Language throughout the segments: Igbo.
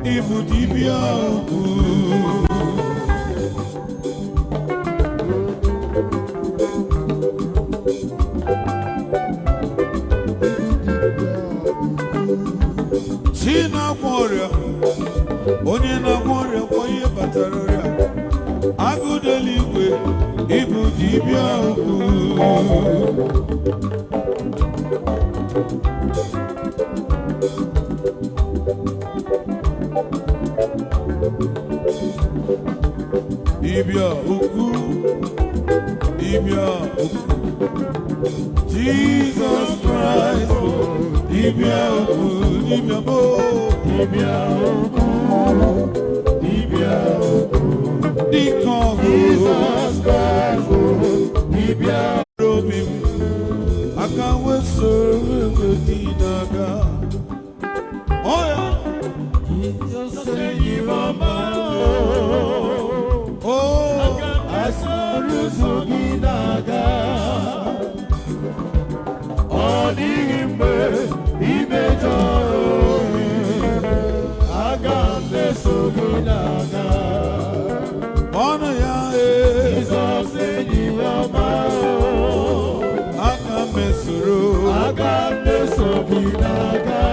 Ibu dibia China warrior, onye na warrior kwa ihe batara ọrịa. Agụdeligwe ibu dibia Dibia uku, Jesus Christ, Dibia uku, Dibia uku, Jesus Christ, Dibia robim, akawe serve dinaga. Oh yeah, Jesus say you mama. Asarusuginaga Onimbe Imejoro Agambe Suginaga Ono ya Jesus Enyama Agambe Suginaga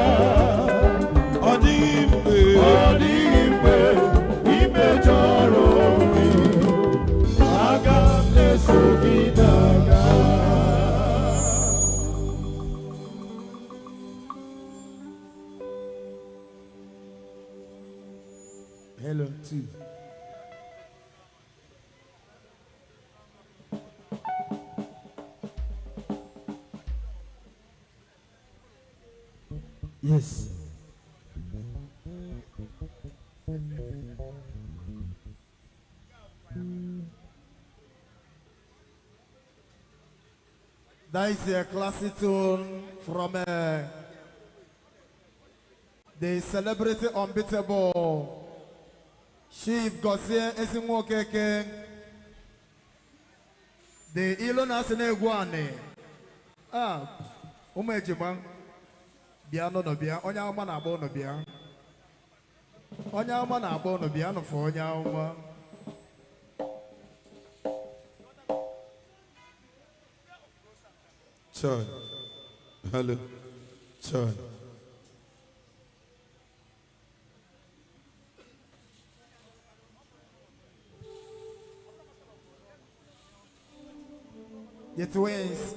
Onimbe Imejoro Hello, too. Yes. That is a classic tune from the celebrity unbeatable Chief Gozie Okeke, the Ilona Senegwane. Umejima, Biano no Bia, Onya Mana Bono Bia, Onya Mana Bono Biano for Onya. Chai, hello, Chai. The twins.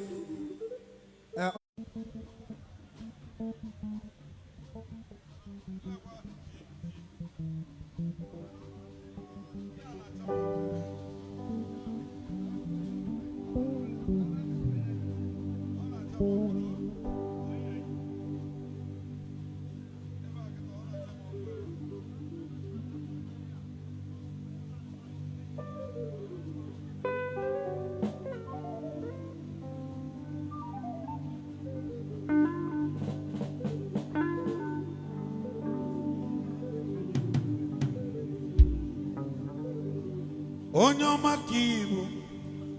Onyoma kibu,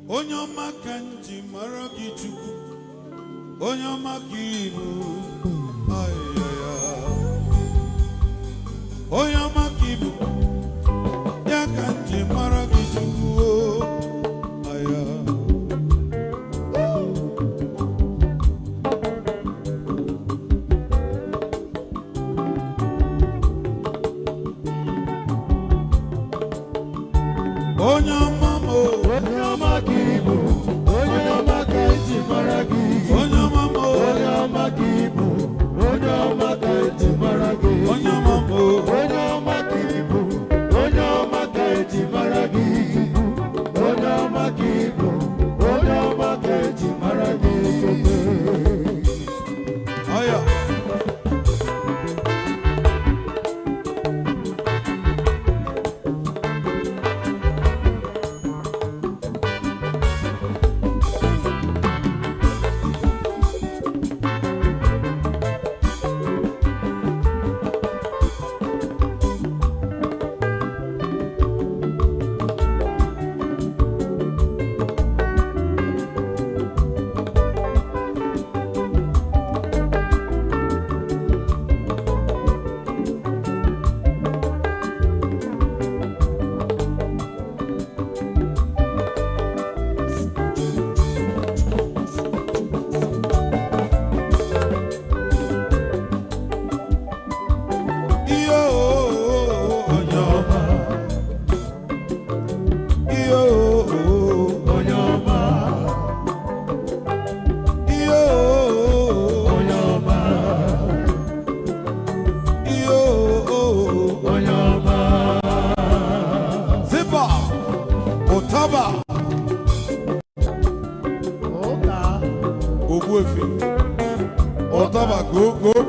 onyoma kanji maragi chuku, onyoma kibu, ay ay ay, onyoma kibu, ya kanji maragi chuku, ay ay.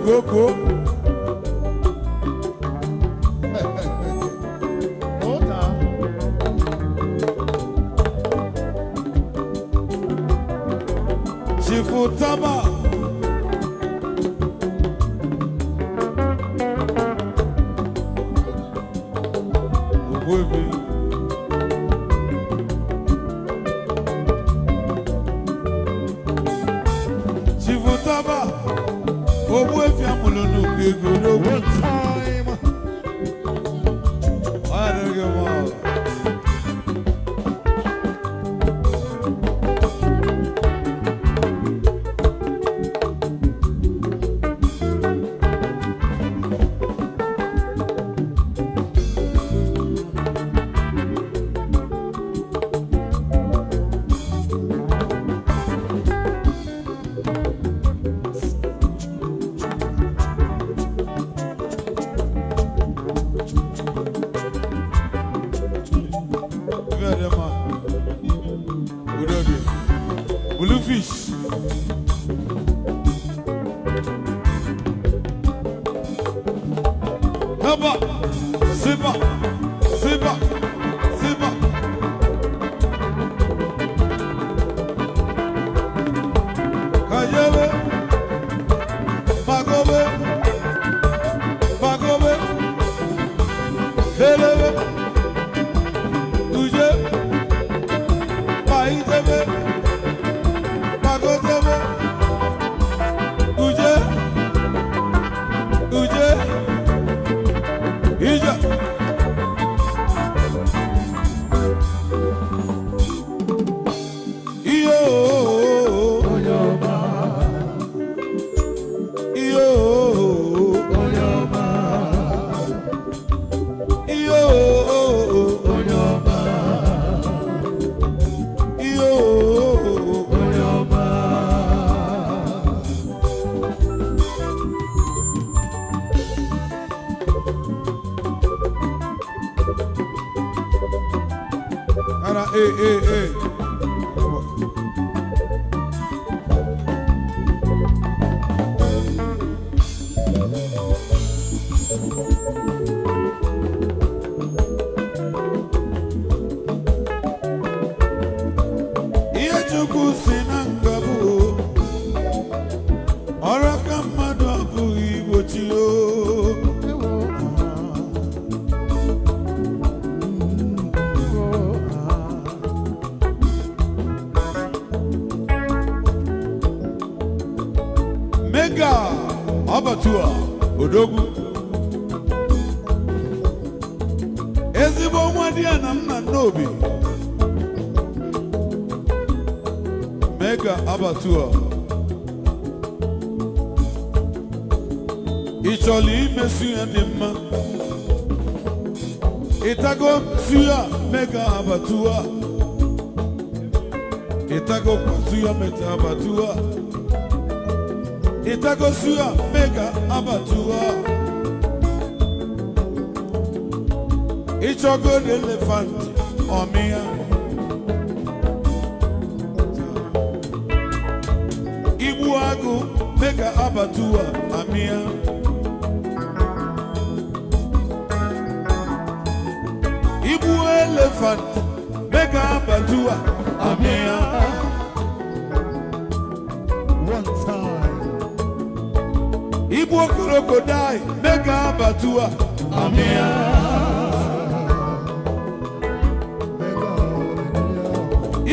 go. Chifutaba. Chifutaba. One time. I don't give up. Bluefish. Haba, Siba, Siba, Siba. Kajebe, Magobe, Magobe, Helebe, Uje, Maidebe. Hey. Abatua, Odogu. Ezibo mwadia namna nobi. Mega Abatua. Icholi mesuya dimma. Itago suya Mega Abatua. Itago suya Mega Abatua. Itagosuya Mega Abatua. Ichogo elephant Omia. Ibuago Mega Abatua Amia. Ibu elephant Mega Abatua Amia. One time. Ibu crocodile Mega Abatua Amia.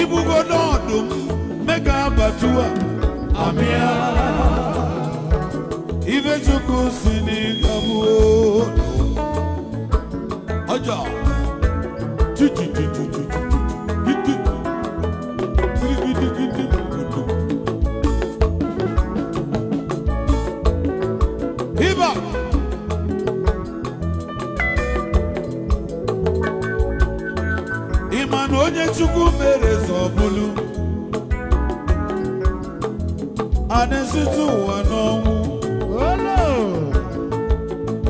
Ibu gododum Mega Abatua Amia. Ibe chuku sini gabu. Aja. Iba. Imanu onye chuku mere zobulu. Anesitu wanonwu.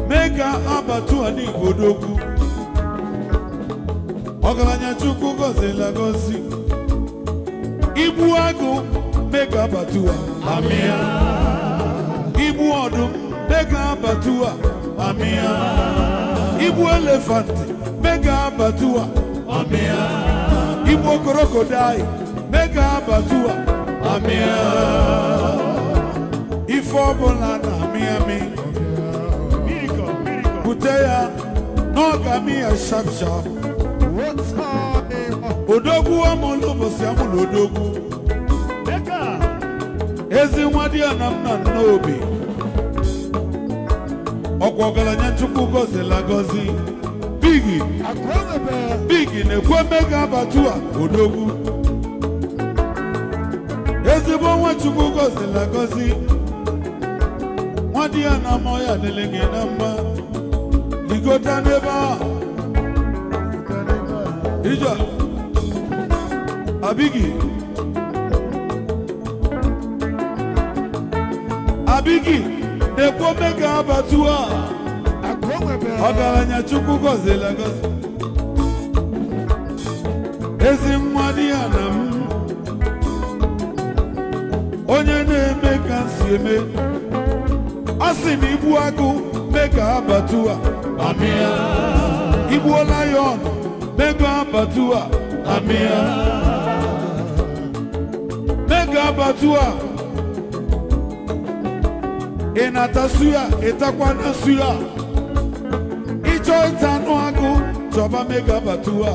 Mega Abatua ni Igbodogu. Ogaranya Chukwu gozela gozi. Ibu Agu Mega Abatua Amia. Ibu Odum mega batua, amia. Igbo elephant, mega batua, amia. Igbo crocodile, mega batua, amia. Ifobola na miami. Kuteya, no gamia sharp sharp. What's our name? Odogu amolo bosi amolo odogu. Mega. Ezi nwadi anamna n'obi. Ọgwọgalanya Chukwu gọzila gọzi. Bigi na-ekwe mega batua odogu. Ezigbo nwa Chukwu gọzila gọzi. Nwadi anamọ ya dịlị gị na mma. Igota n'ebe a. Ija. Abigi na-ekwe mega batua. Ọgaranya Chukwu gọzila gọzi. Ezi nwadi anam. Onye na-eme ka nsi eme. Asị na ibu agụ mega batua. Amia. Igbo lion mega batua. Amia. Mega batua. Inata suya, itakwa na suya. Icho itanu agụ chọba mega batua.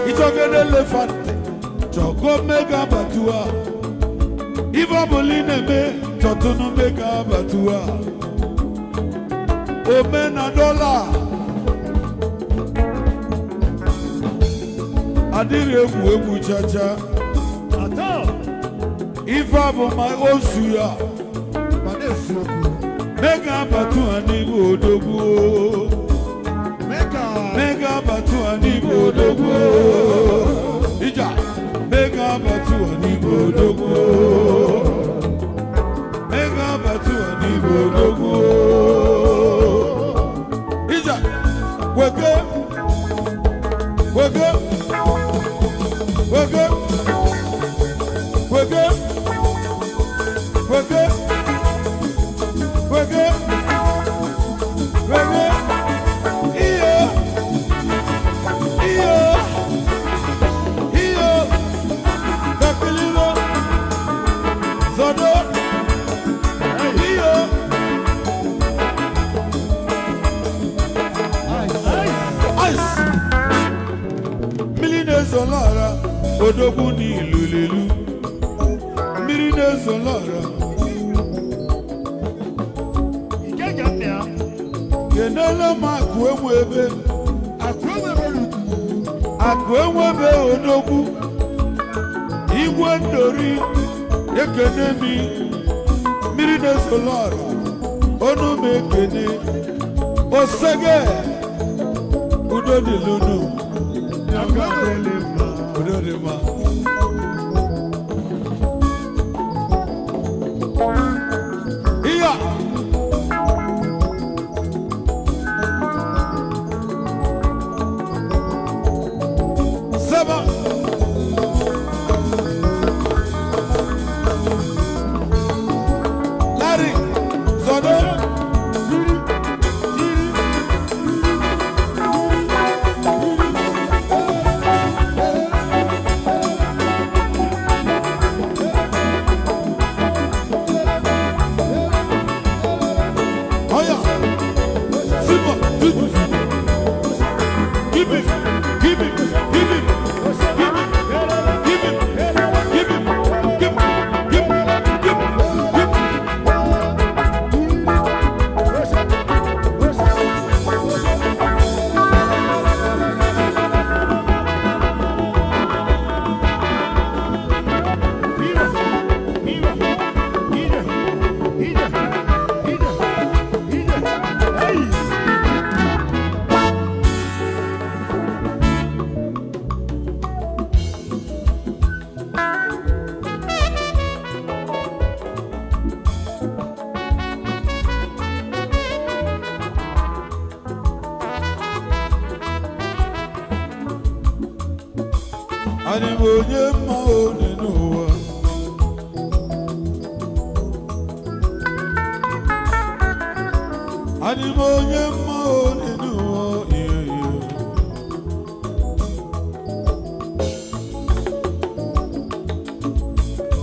Icho gede elephant chọgo mega batua. Ivo boline me chọtunu mega batua. Omena dola. Adịrị egwu chacha. Ife bụ my own suya. Mega batua n'Igbo odogwu. Mega batua n'Igbo odogwu. Ija. Mega batua n'Igbo odogwu. Mega batua n'Igbo odogwu. Ija. Wege. Wege. Wege. Wege. Wege. Wege. Wege. Iyo. Iyo. Iyo. Kakililo. Zodo. Iyo. Ice. Mmiri na-ezo lara, odogwu n'ilu lelu. Mmiri na-ezo lara. Kenele m akụ enwebe. Akụ enwebe odogwu. Igwe ndori ekene mi. Mmiri na-ezo lara. Onu m ekene. Osege. Udo dị lunu. Udo dị mma. Iya. Seba. Larry. Zodo. Ani onye mma onye n'ụwa. Adimonye maone nuo iye.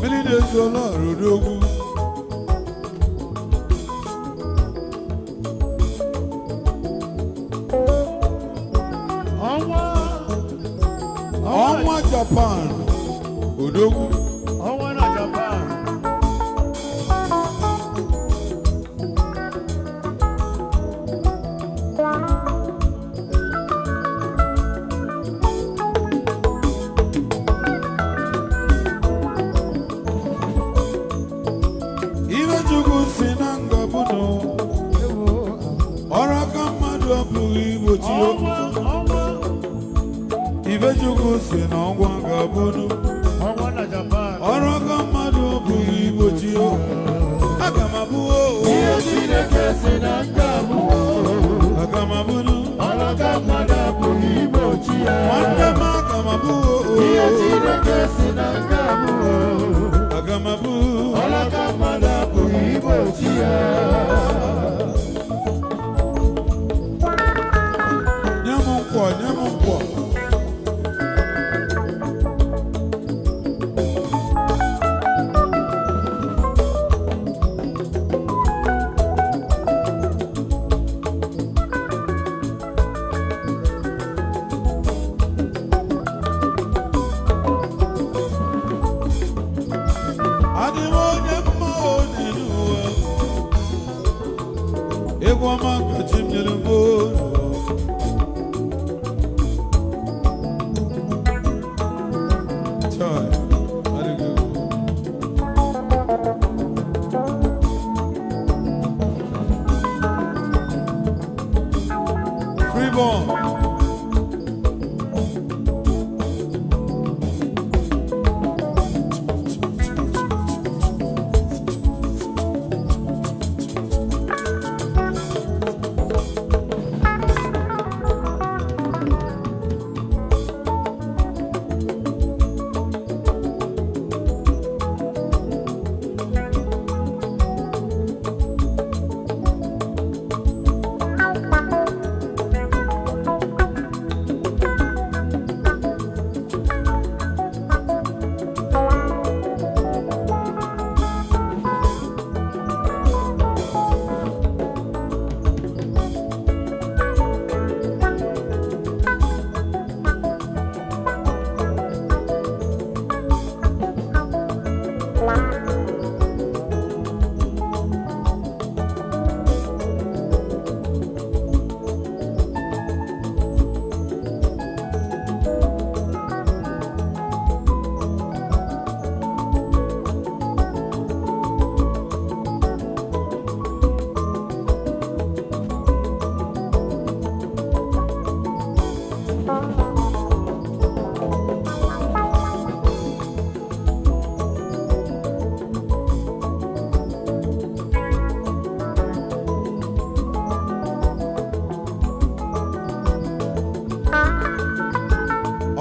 Melide zola rodogu. Onwa Japan, Odogu. Onwa na Japan. Iwe jugu sinanga buno. Oraka madu abughi bochio. Ibe chukwu si n'ọgwa ga-abụrụ Onwa na Japan. ọrụ aka mmadụ bụghị igbochi o. Aga m abụ o. Ihe Chineke si na nke abụọ. Aga m abụrụ Ọrụ aka mmadụ abụghị igbochi ya. nwanne m aga m abụ o. Ihe Chineke si na nke abụọ. Aga m abụ Ọrụ aka mmadụ abụghị igbochi ya. nye m nkwọ nye m nkwọ. Adimonye maone nuo. Egwu ọma ka chi m nyere m olu. Chai, adigo. Freeborn.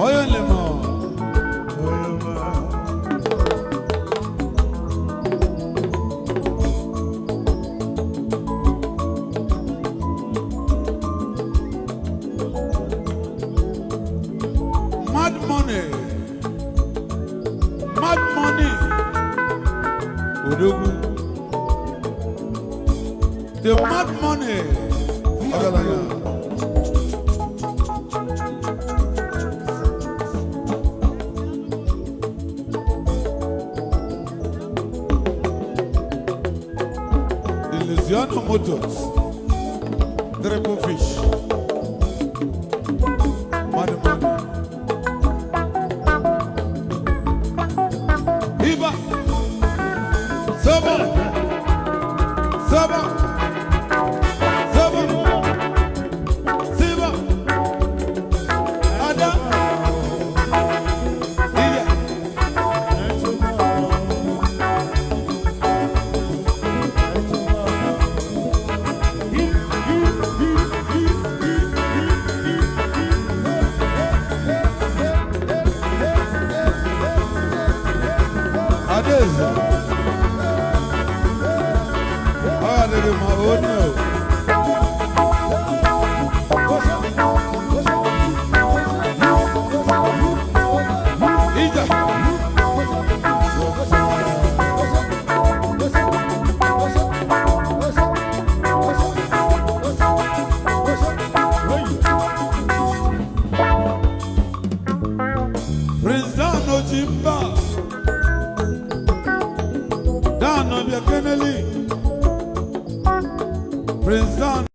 Oyo lemo. Mad money. Mad money. Odogu. The mad money. Ogalaya. Illusiano Motors, Triple Fish, Mad Money, Iba, Saba, Saba, Saba, Siba, Ada, Iya. Jimba Dan of your Kennedy Prince Dan